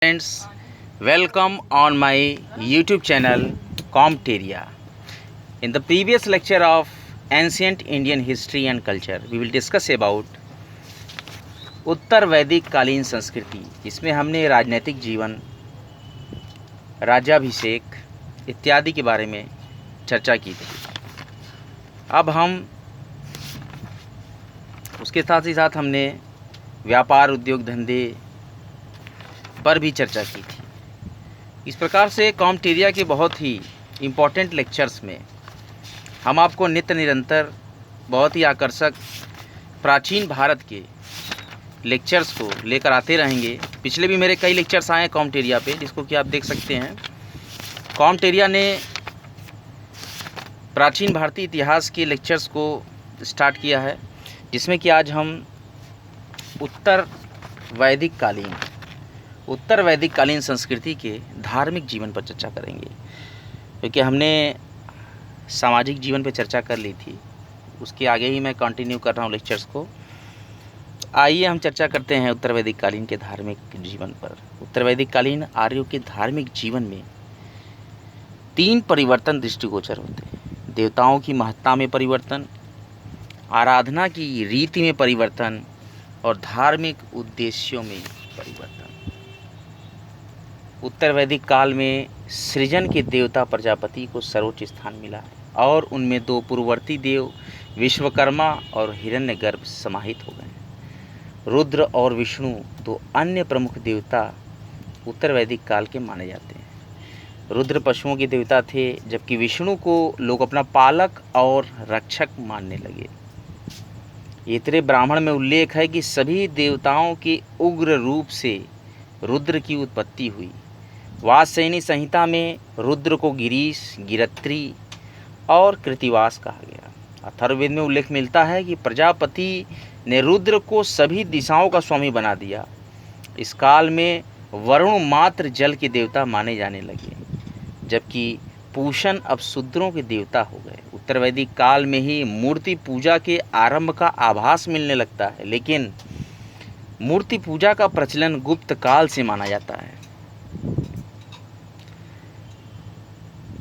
Friends, welcome on my YouTube channel Comteria. In the previous lecture of ancient Indian history and culture, we will discuss about उत्तर वैदिक कालीन संस्कृति, जिसमें हमने राजनीतिक जीवन, राज्याभिषेक इत्यादि के बारे में चर्चा की थी। अब हम उसके साथ ही साथ हमने व्यापार, उद्योग, धंधे पर भी चर्चा की थी। इस प्रकार से कॉमटेरिया के बहुत ही इम्पोर्टेंट लेक्चर्स में हम आपको नित्य निरंतर बहुत ही आकर्षक प्राचीन भारत के लेक्चर्स को लेकर आते रहेंगे। पिछले भी मेरे कई लेक्चर्स आए हैं कॉमटेरिया पे, जिसको कि आप देख सकते हैं। कॉमटेरिया ने प्राचीन भारतीय इतिहास के लेक्चर्स को स्टार्ट किया है, जिसमें कि आज हम उत्तर वैदिक कालीन संस्कृति के धार्मिक जीवन पर चर्चा करेंगे, क्योंकि हमने सामाजिक जीवन पर चर्चा कर ली थी। उसके आगे ही मैं कंटिन्यू कर रहा हूँ लेक्चर्स को। आइए हम चर्चा करते हैं उत्तर वैदिक कालीन के धार्मिक जीवन पर। उत्तर वैदिक कालीन आर्यों के धार्मिक जीवन में 3 परिवर्तन दृष्टिगोचर होते हैं: देवताओं की महत्ता में परिवर्तन, आराधना की रीति में परिवर्तन और धार्मिक उद्देश्यों में परिवर्तन। उत्तर वैदिक काल में सृजन के देवता प्रजापति को सर्वोच्च स्थान मिला है, और उनमें 2 पूर्ववर्ती देव विश्वकर्मा और हिरण्यगर्भ समाहित हो गए। रुद्र और विष्णु 2 अन्य प्रमुख देवता उत्तर वैदिक काल के माने जाते हैं। रुद्र पशुओं के देवता थे, जबकि विष्णु को लोग अपना पालक और रक्षक मानने लगे। ऐतरेय ब्राह्मण में उल्लेख है कि सभी देवताओं के उग्र रूप से रुद्र की उत्पत्ति हुई। वात्स्यायनी संहिता में रुद्र को गिरीश, गिरत्री और कृतिवास कहा गया। अथर्ववेद में उल्लेख मिलता है कि प्रजापति ने रुद्र को सभी दिशाओं का स्वामी बना दिया। इस काल में वरुण मात्र जल के देवता माने जाने लगे, जबकि पूषण अब शूद्रों के देवता हो गए। उत्तर वैदिक काल में ही मूर्ति पूजा के आरंभ का आभास मिलने लगता है, लेकिन मूर्ति पूजा का प्रचलन गुप्त काल से माना जाता है।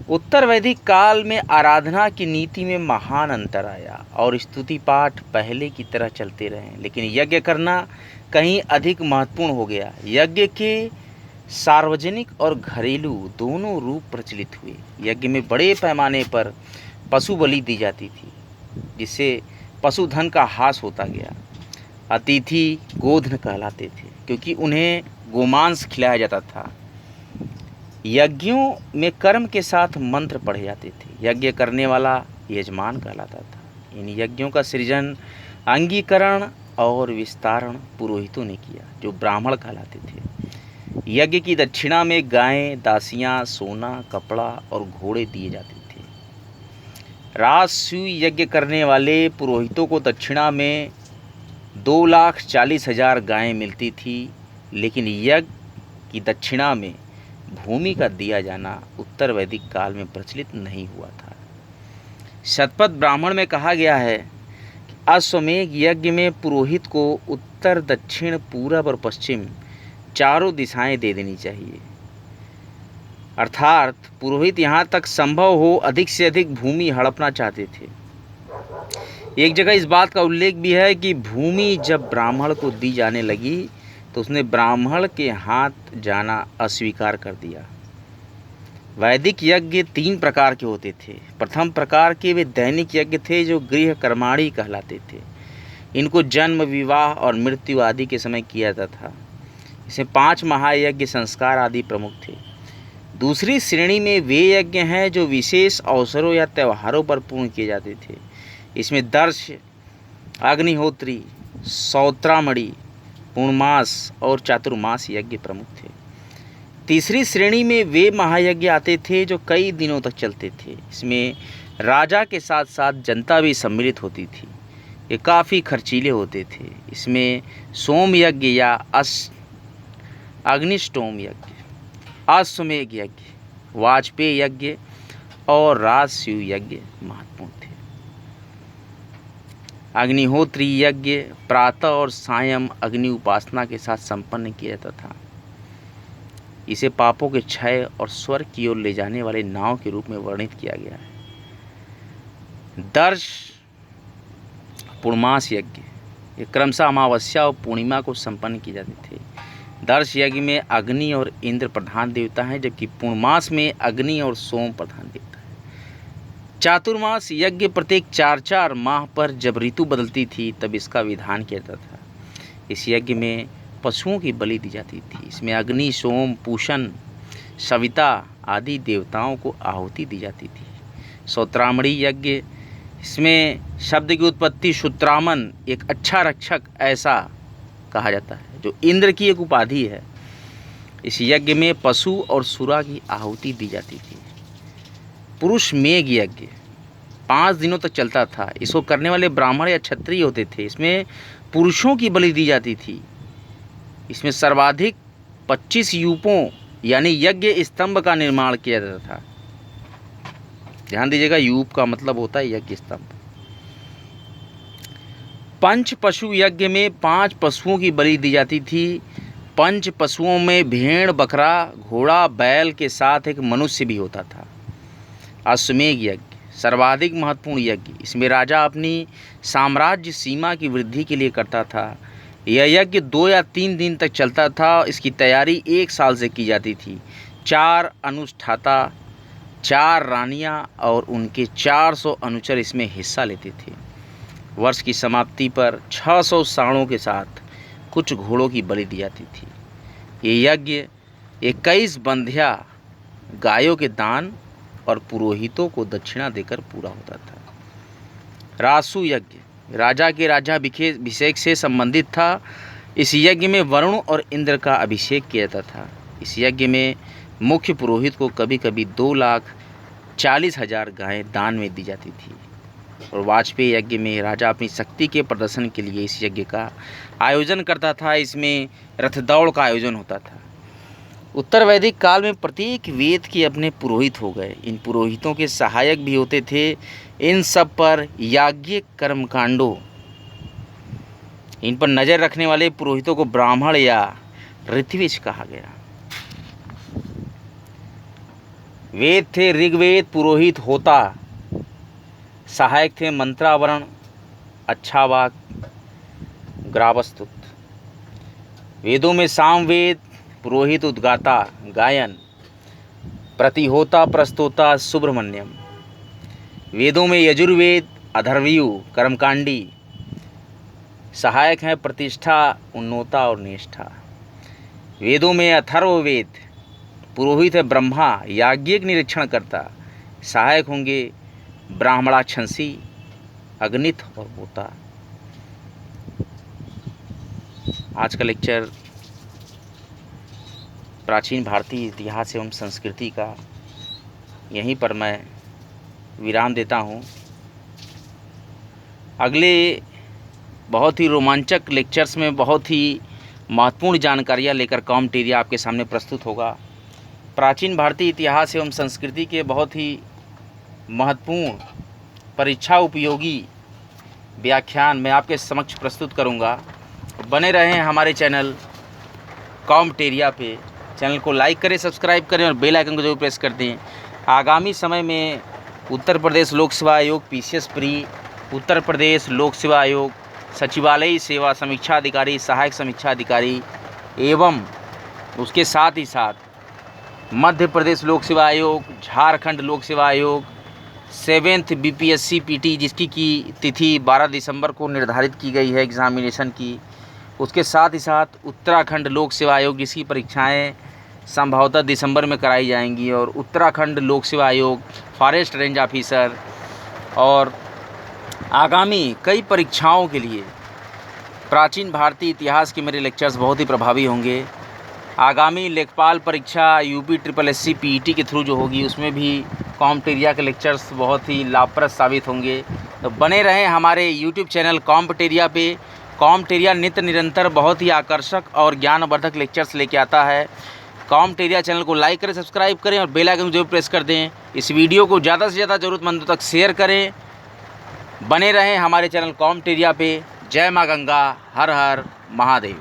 उत्तर वैदिक काल में आराधना की नीति में महान अंतर आया और स्तुति पाठ पहले की तरह चलते रहे, लेकिन यज्ञ करना कहीं अधिक महत्वपूर्ण हो गया। यज्ञ के सार्वजनिक और घरेलू दोनों रूप प्रचलित हुए। यज्ञ में बड़े पैमाने पर पशु बलि दी जाती थी, जिससे पशुधन का ह्रास होता गया। अतिथि गोधन कहलाते थे, क्योंकि उन्हें गोमांस खिलाया जाता था। यज्ञों में कर्म के साथ मंत्र पढ़े जाते थे। यज्ञ करने वाला यजमान कहलाता था। इन यज्ञों का सृजन, अंगीकरण और विस्तारण पुरोहितों ने किया, जो ब्राह्मण कहलाते थे। यज्ञ की दक्षिणा में गायें, दासियां, सोना, कपड़ा और घोड़े दिए जाते थे। राजसूय यज्ञ करने वाले पुरोहितों को दक्षिणा में 2,40,000 गायें मिलती थी, लेकिन यज्ञ की दक्षिणा में भूमि का दिया जाना उत्तर वैदिक काल में प्रचलित नहीं हुआ था। शतपथ ब्राह्मण में कहा गया है कि अश्वमेध यज्ञ में पुरोहित को उत्तर, दक्षिण, पूरब और पश्चिम 4 दिशाएं दे देनी चाहिए। अर्थात पुरोहित यहाँ तक संभव हो अधिक से अधिक भूमि हड़पना चाहते थे। एक जगह इस बात का उल्लेख भी है कि भूमि जब ब्राह्मण को दी जाने लगी तो उसने ब्राह्मण के हाथ जाना अस्वीकार कर दिया। वैदिक यज्ञ 3 प्रकार के होते थे। प्रथम प्रकार के वे दैनिक यज्ञ थे, जो गृह कर्माणी कहलाते थे। इनको जन्म, विवाह और मृत्यु आदि के समय किया जाता था। इसमें 5 महायज्ञ, संस्कार आदि प्रमुख थे। दूसरी श्रेणी में वे यज्ञ हैं जो विशेष अवसरों या त्योहारों पर पूर्ण किए जाते थे। इसमें दर्श, अग्निहोत्री, सौत्रामणि, पूर्णमास और चातुर्मास यज्ञ प्रमुख थे। तीसरी श्रेणी में वे महायज्ञ आते थे जो कई दिनों तक चलते थे। इसमें राजा के साथ साथ जनता भी सम्मिलित होती थी। ये काफ़ी खर्चीले होते थे। इसमें सोम यज्ञ या अग्निष्टोम यज्ञ, अश्वमेध यज्ञ, वाजपेय यज्ञ और राजसूय यज्ञ महत्वपूर्ण थे। अग्निहोत्री यज्ञ प्रातः और सायं अग्नि उपासना के साथ संपन्न किया जाता था। इसे पापों के क्षय और स्वर्ग की ओर ले जाने वाले नाव के रूप में वर्णित किया गया है। दर्श पूर्णमास यज्ञ, ये क्रमशः अमावस्या और पूर्णिमा को संपन्न किए जाते थे। दर्श यज्ञ में अग्नि और इंद्र प्रधान देवता हैं, जबकि पूर्णमास में अग्नि और सोम प्रधान देवता है। चातुर्मास यज्ञ प्रत्येक 4-4 माह पर जब ऋतु बदलती थी तब इसका विधान किया जाता था। इस यज्ञ में पशुओं की बलि दी जाती थी। इसमें अग्नि, सोम, पूषण, सविता आदि देवताओं को आहुति दी जाती थी। सौत्रामणी यज्ञ, इसमें शब्द की उत्पत्ति सूत्रामन, एक अच्छा रक्षक ऐसा कहा जाता है, जो इंद्र की एक उपाधि है। इस यज्ञ में पशु और सुरा की आहुति दी जाती थी। पुरुष मेघ यज्ञ 5 दिनों तक चलता था। इसको करने वाले ब्राह्मण या क्षत्रिय होते थे। इसमें पुरुषों की बलि दी जाती थी। इसमें सर्वाधिक 25 यूपों यानी यज्ञ स्तंभ का निर्माण किया जाता था। ध्यान दीजिएगा, यूप का मतलब होता है यज्ञ स्तंभ। पंच पशु यज्ञ में 5 पशुओं की बलि दी जाती थी। पंच पशुओं में भेड़, बकरा, घोड़ा, बैल के साथ एक मनुष्य भी होता था। अश्वमेध यज्ञ सर्वाधिक महत्वपूर्ण यज्ञ, इसमें राजा अपनी साम्राज्य सीमा की वृद्धि के लिए करता था। यह यज्ञ 2 या 3 दिन तक चलता था। इसकी तैयारी 1 साल से की जाती थी। 4 अनुष्ठाता, 4 रानियां और उनके 400 अनुचर इसमें हिस्सा लेते थे। वर्ष की समाप्ति पर 600 सांडों के साथ कुछ घोड़ों की बलि दी जाती थी। ये यज्ञ 21 बंध्या गायों के दान और पुरोहितों को दक्षिणा देकर पूरा होता था। रासु यज्ञ राजा के राज्याभिषेक से संबंधित था। इस यज्ञ में वरुण और इंद्र का अभिषेक किया जाता था। इस यज्ञ में मुख्य पुरोहित को कभी कभी 2,40,000 गायें दान में दी जाती थी। और वाजपेयी यज्ञ में राजा अपनी शक्ति के प्रदर्शन के लिए इस यज्ञ का आयोजन करता था। इसमें रथ दौड़ का आयोजन होता था। उत्तर वैदिक काल में प्रत्येक वेद के अपने पुरोहित हो गए। इन पुरोहितों के सहायक भी होते थे। इन सब पर याज्ञिक कर्मकांडों, इन पर नज़र रखने वाले पुरोहितों को ब्राह्मण या ऋत्विज कहा गया। वेद थे ऋग्वेद, पुरोहित होता, सहायक थे मंत्रावरण, अच्छावाक, ग्रावस्तुत। वेदों में सामवेद, पुरोहित उद्गाता, गायन, प्रतिहोता, प्रस्तोता, सुब्रमण्यम। वेदों में यजुर्वेद, अथर्वयु, कर्मकांडी, सहायक हैं प्रतिष्ठा, उन्नोता और निष्ठा। वेदों में अथर्ववेद, पुरोहित है ब्रह्मा, याज्ञिक निरीक्षण करता, सहायक होंगे ब्राह्मणाक्षंसी, अग्नित और होता। आज का लेक्चर प्राचीन भारतीय इतिहास एवं संस्कृति का यहीं पर मैं विराम देता हूँ। अगले बहुत ही रोमांचक लेक्चर्स में बहुत ही महत्वपूर्ण जानकारियाँ लेकर कॉमटेरिया आपके सामने प्रस्तुत होगा। प्राचीन भारतीय इतिहास एवं संस्कृति के बहुत ही महत्वपूर्ण परीक्षा उपयोगी व्याख्यान मैं आपके समक्ष प्रस्तुत करूंगा। बने रहें हमारे चैनल कॉमटेरिया पे। चैनल को लाइक करें, सब्सक्राइब करें और बेल आइकन को जरूर प्रेस कर दें। आगामी समय में उत्तर प्रदेश लोक सेवा आयोग पीसीएस प्री, उत्तर प्रदेश लोक सेवा आयोग सचिवालय सेवा समीक्षा अधिकारी, सहायक समीक्षा अधिकारी एवं उसके साथ ही साथ मध्य प्रदेश लोक सेवा आयोग, झारखंड लोक सेवा आयोग, 7th बीपीएससी पीटी जिसकी की तिथि 12 दिसंबर को निर्धारित की गई है एग्ज़ामिनेशन की, उसके साथ ही साथ उत्तराखंड लोक सेवा आयोग जिसकी परीक्षाएं संभवतः दिसंबर में कराई जाएंगी, और उत्तराखंड लोक सेवा आयोग फॉरेस्ट रेंज ऑफिसर और आगामी कई परीक्षाओं के लिए प्राचीन भारतीय इतिहास के मेरे लेक्चर्स बहुत ही प्रभावी होंगे। आगामी लेखपाल परीक्षा यूपी SSSC पीईटी के थ्रू जो होगी उसमें भी कॉमटेरिया के लेक्चर्स बहुत ही लाभप्रद साबित होंगे। तो बने रहें हमारे यूट्यूब चैनल कॉमटेरिया पे। कॉमटेरिया नित्य निरंतर बहुत ही आकर्षक और ज्ञानवर्धक लेक्चर्स लेके आता है। कॉमटेरिया चैनल को लाइक करें, सब्सक्राइब करें और बेल आइकन जरूर प्रेस कर दें। इस वीडियो को ज़्यादा से ज़्यादा ज़रूरतमंदों तक शेयर करें। बने रहें हमारे चैनल कॉमटेरिया पे। जय माँ गंगा, हर हर महादेव।